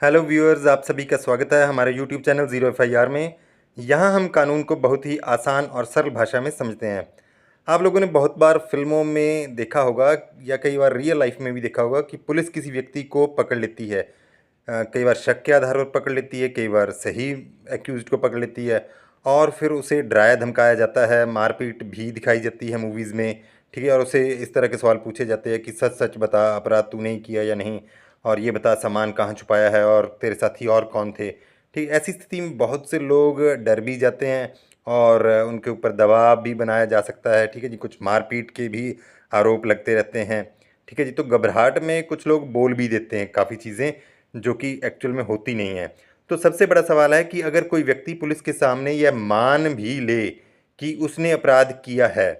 Hello viewers, आप सभी का स्वागत है हमारे यूट्यूब चैनल ज़ीरो एफआईआर में। यहाँ हम कानून को बहुत ही आसान और सरल भाषा में समझते हैं। आप लोगों ने बहुत बार फिल्मों में देखा होगा या कई बार रियल लाइफ में भी देखा होगा कि पुलिस किसी व्यक्ति को पकड़ लेती है। कई बार शक के आधार पर पकड़ लेती है, कई बार सही एक्यूज्ड को पकड़ लेती है और फिर उसे डराया धमकाया जाता है, मारपीट भी दिखाई जाती है मूवीज़ में। ठीक है, और उसे इस तरह के सवाल पूछे जाते हैं कि सच सच बता, अपराध तूने ही किया या नहीं, और ये बता सामान कहाँ छुपाया है और तेरे साथी और कौन थे। ठीक, ऐसी स्थिति में बहुत से लोग डर भी जाते हैं और उनके ऊपर दबाव भी बनाया जा सकता है। ठीक है जी, कुछ मारपीट के भी आरोप लगते रहते हैं। ठीक है जी, तो घबराहट में कुछ लोग बोल भी देते हैं काफ़ी चीज़ें जो कि एक्चुअल में होती नहीं है। तो सबसे बड़ा सवाल है कि अगर कोई व्यक्ति पुलिस के सामने यह मान भी ले कि उसने अपराध किया है,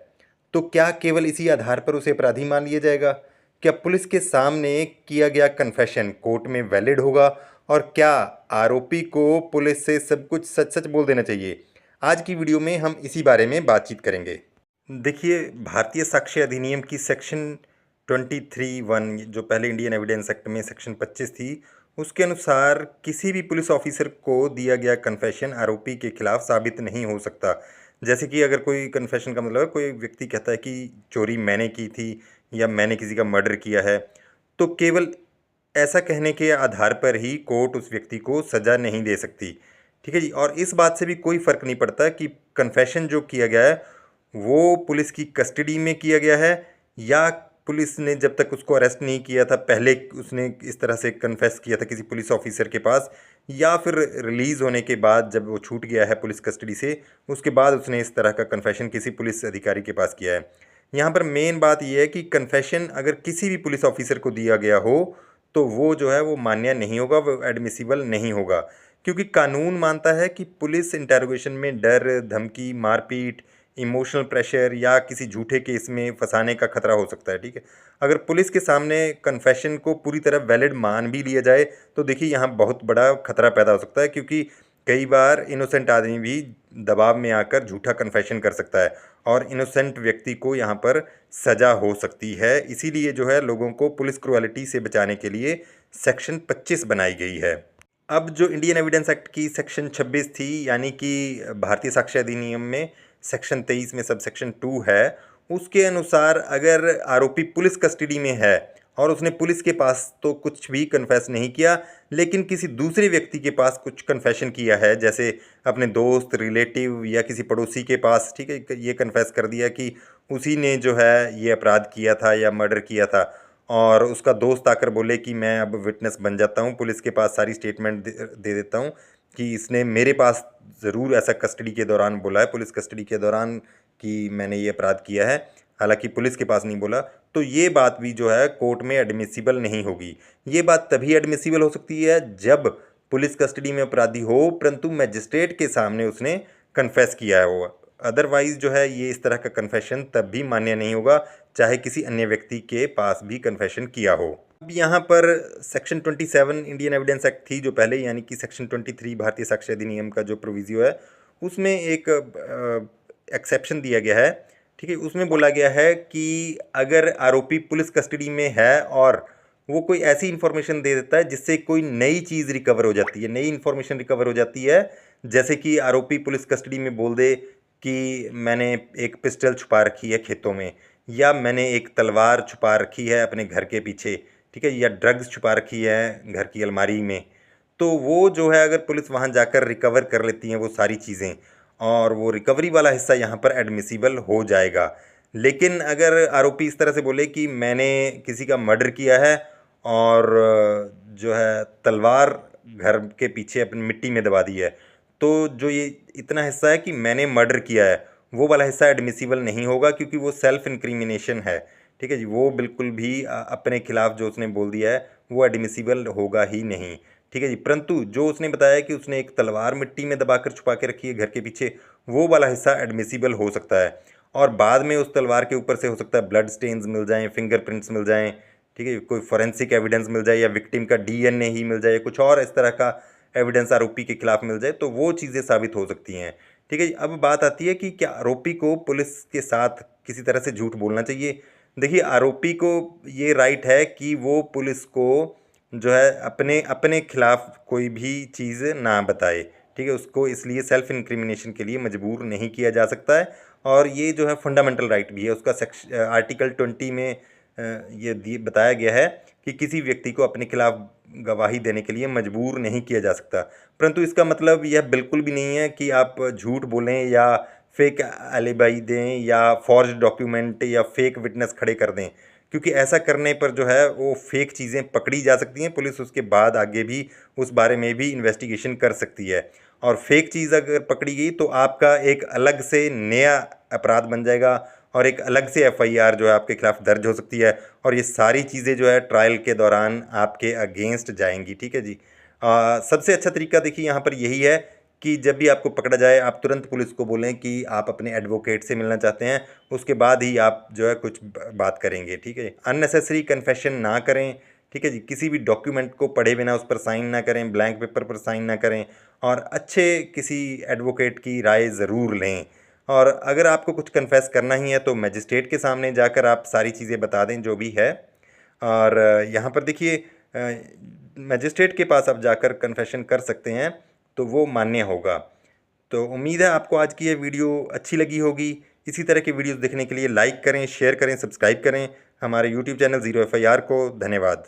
तो क्या केवल इसी आधार पर उसे अपराधी मान लिया जाएगा? क्या पुलिस के सामने किया गया कन्फेशन कोर्ट में वैलिड होगा? और क्या आरोपी को पुलिस से सब कुछ सच सच बोल देना चाहिए? आज की वीडियो में हम इसी बारे में बातचीत करेंगे। देखिए, भारतीय साक्ष्य अधिनियम की सेक्शन 23(1) जो पहले इंडियन एविडेंस एक्ट में सेक्शन 25 थी, उसके अनुसार किसी भी पुलिस ऑफिसर को दिया गया कन्फेशन आरोपी के खिलाफ साबित नहीं हो सकता। जैसे कि अगर कोई कन्फेशन का मतलब है, कोई व्यक्ति कहता है कि चोरी मैंने की थी या मैंने किसी का मर्डर किया है, तो केवल ऐसा कहने के आधार पर ही कोर्ट उस व्यक्ति को सज़ा नहीं दे सकती। ठीक है जी, और इस बात से भी कोई फ़र्क नहीं पड़ता कि कन्फेशन जो किया गया है वो पुलिस की कस्टडी में किया गया है या पुलिस ने जब तक उसको अरेस्ट नहीं किया था पहले उसने इस तरह से कन्फेस किया था किसी पुलिस ऑफिसर के पास, या फिर रिलीज़ होने के बाद जब वो छूट गया है पुलिस कस्टडी से, उसके बाद उसने इस तरह का कन्फेशन किसी पुलिस अधिकारी के पास किया है। यहाँ पर मेन बात यह है कि कन्फेशन अगर किसी भी पुलिस ऑफिसर को दिया गया हो तो वो जो है वो मान्य नहीं होगा, वो एडमिसिबल नहीं होगा। क्योंकि कानून मानता है कि पुलिस इंटेरोगेशन में डर, धमकी, मारपीट, इमोशनल प्रेशर या किसी झूठे केस में फंसाने का खतरा हो सकता है। ठीक है, अगर पुलिस के सामने कन्फेशन को पूरी तरह वैलिड मान भी लिया जाए तो देखिए यहाँ बहुत बड़ा खतरा पैदा हो सकता है, क्योंकि कई बार इनोसेंट आदमी भी दबाव में आकर झूठा कन्फेशन कर सकता है और इनोसेंट व्यक्ति को यहाँ पर सज़ा हो सकती है। इसीलिए जो है लोगों को पुलिस क्रूएलिटी से बचाने के लिए सेक्शन 25 बनाई गई है। अब जो इंडियन एविडेंस एक्ट की सेक्शन 26 थी, यानी कि भारतीय साक्ष्य अधिनियम में सेक्शन 23 में सब सेक्शन 2 है, उसके अनुसार अगर आरोपी पुलिस कस्टडी में है और उसने पुलिस के पास तो कुछ भी कन्फेस नहीं किया, लेकिन किसी दूसरे व्यक्ति के पास कुछ कन्फेशन किया है, जैसे अपने दोस्त, रिलेटिव या किसी पड़ोसी के पास, ठीक है, ये कन्फेस कर दिया कि उसी ने जो है ये अपराध किया था या मर्डर किया था, और उसका दोस्त आकर बोले कि मैं अब विटनेस बन जाता हूँ, पुलिस के पास सारी स्टेटमेंट दे देता हूँ कि इसने मेरे पास ज़रूर ऐसा कस्टडी के दौरान बोला है, पुलिस कस्टडी के दौरान, कि मैंने ये अपराध किया है, हालांकि पुलिस के पास नहीं बोला, तो ये बात भी जो है कोर्ट में एडमिसिबल नहीं होगी। ये बात तभी एडमिसिबल हो सकती है जब पुलिस कस्टडी में अपराधी हो परंतु मैजिस्ट्रेट के सामने उसने कन्फेस किया हो। अदरवाइज जो है ये इस तरह का कन्फेशन तब भी मान्य नहीं होगा चाहे किसी अन्य व्यक्ति के पास भी कन्फेशन किया हो। अब यहाँ पर सेक्शन 27 इंडियन एविडेंस एक्ट थी जो पहले, यानी कि सेक्शन 23 भारतीय साक्ष्य अधिनियम का जो प्रोविजियो है, उसमें एक एक्सेप्शन दिया गया है। ठीक है, उसमें बोला गया है कि अगर आरोपी पुलिस कस्टडी में है और वो कोई ऐसी इन्फॉर्मेशन दे देता है जिससे कोई नई चीज़ रिकवर हो जाती है, नई इन्फॉर्मेशन रिकवर हो जाती है, जैसे कि आरोपी पुलिस कस्टडी में बोल दे कि मैंने एक पिस्टल छुपा रखी है खेतों में, या मैंने एक तलवार छुपा रखी है अपने घर के पीछे, ठीक है, या ड्रग्स छुपा रखी है घर की अलमारी में, तो वो जो है अगर पुलिस वहाँ जाकर रिकवर कर लेती हैं वो सारी चीज़ें, और वो रिकवरी वाला हिस्सा यहाँ पर एडमिसिबल हो जाएगा। लेकिन अगर आरोपी इस तरह से बोले कि मैंने किसी का मर्डर किया है और जो है तलवार घर के पीछे अपनी मिट्टी में दबा दी है, तो जो ये इतना हिस्सा है कि मैंने मर्डर किया है, वो वाला हिस्सा एडमिसिबल नहीं होगा, क्योंकि वो सेल्फ इंक्रिमिनेशन है। ठीक है जी, वो बिल्कुल भी अपने खिलाफ जो उसने बोल दिया है वो एडमिसिबल होगा ही नहीं। ठीक है जी, परंतु जो उसने बताया कि उसने एक तलवार मिट्टी में दबाकर छुपा के रखी है घर के पीछे, वो वाला हिस्सा एडमिसिबल हो सकता है। और बाद में उस तलवार के ऊपर से हो सकता है ब्लड स्टेन्स मिल जाएं, फिंगरप्रिंट्स मिल जाएं, ठीक है, कोई फॉरेंसिक एविडेंस मिल जाए, या विक्टिम का डीएनए ही मिल जाए, कुछ और इस तरह का एविडेंस आरोपी के खिलाफ मिल जाए, तो वो चीज़ें साबित हो सकती हैं। ठीक है जी, अब बात आती है कि क्या आरोपी को पुलिस के साथ किसी तरह से झूठ बोलना चाहिए। देखिए, आरोपी को ये राइट है कि वो पुलिस को जो है अपने अपने खिलाफ कोई भी चीज़ ना बताए, ठीक है। उसको इसलिए सेल्फ इंक्रिमिनेशन के लिए मजबूर नहीं किया जा सकता है। और ये जो है फंडामेंटल राइट भी है, उसका आर्टिकल 20 में ये बताया गया है कि किसी व्यक्ति को अपने खिलाफ गवाही देने के लिए मजबूर नहीं किया जा सकता। परंतु इसका मतलब यह बिल्कुल भी नहीं है कि आप झूठ बोलें या फेक एलिबाई दें या फॉर्ज डॉक्यूमेंट या फेक विटनेस खड़े कर दें, क्योंकि ऐसा करने पर जो है वो फेक चीज़ें पकड़ी जा सकती हैं। पुलिस उसके बाद आगे भी उस बारे में भी इन्वेस्टिगेशन कर सकती है। और फेक चीज़ अगर पकड़ी गई तो आपका एक अलग से नया अपराध बन जाएगा और एक अलग से एफआईआर जो है आपके खिलाफ दर्ज हो सकती है। और ये सारी चीज़ें जो है ट्रायल के दौरान आपके अगेंस्ट जाएंगी, ठीक है जी। सबसे अच्छा तरीका देखिए यहाँ पर यही है कि जब भी आपको पकड़ा जाए आप तुरंत पुलिस को बोलें कि आप अपने एडवोकेट से मिलना चाहते हैं, उसके बाद ही आप जो है कुछ बात करेंगे, ठीक है। अननेसेसरी कन्फेशन ना करें, ठीक है जी। किसी भी डॉक्यूमेंट को पढ़े बिना उस पर साइन ना करें, ब्लैंक पेपर पर साइन ना करें, और अच्छे किसी एडवोकेट की राय ज़रूर लें। और अगर आपको कुछ कन्फेस करना ही है तो मजिस्ट्रेट के सामने जाकर आप सारी चीज़ें बता दें जो भी है। और यहाँ पर देखिए मजिस्ट्रेट के पास आप जाकर कन्फेशन कर सकते हैं तो वो मान्य होगा। तो उम्मीद है आपको आज की ये वीडियो अच्छी लगी होगी। इसी तरह की वीडियोस देखने के लिए लाइक करें, शेयर करें, सब्सक्राइब करें हमारे यूट्यूब चैनल ज़ीरो FIR को। धन्यवाद।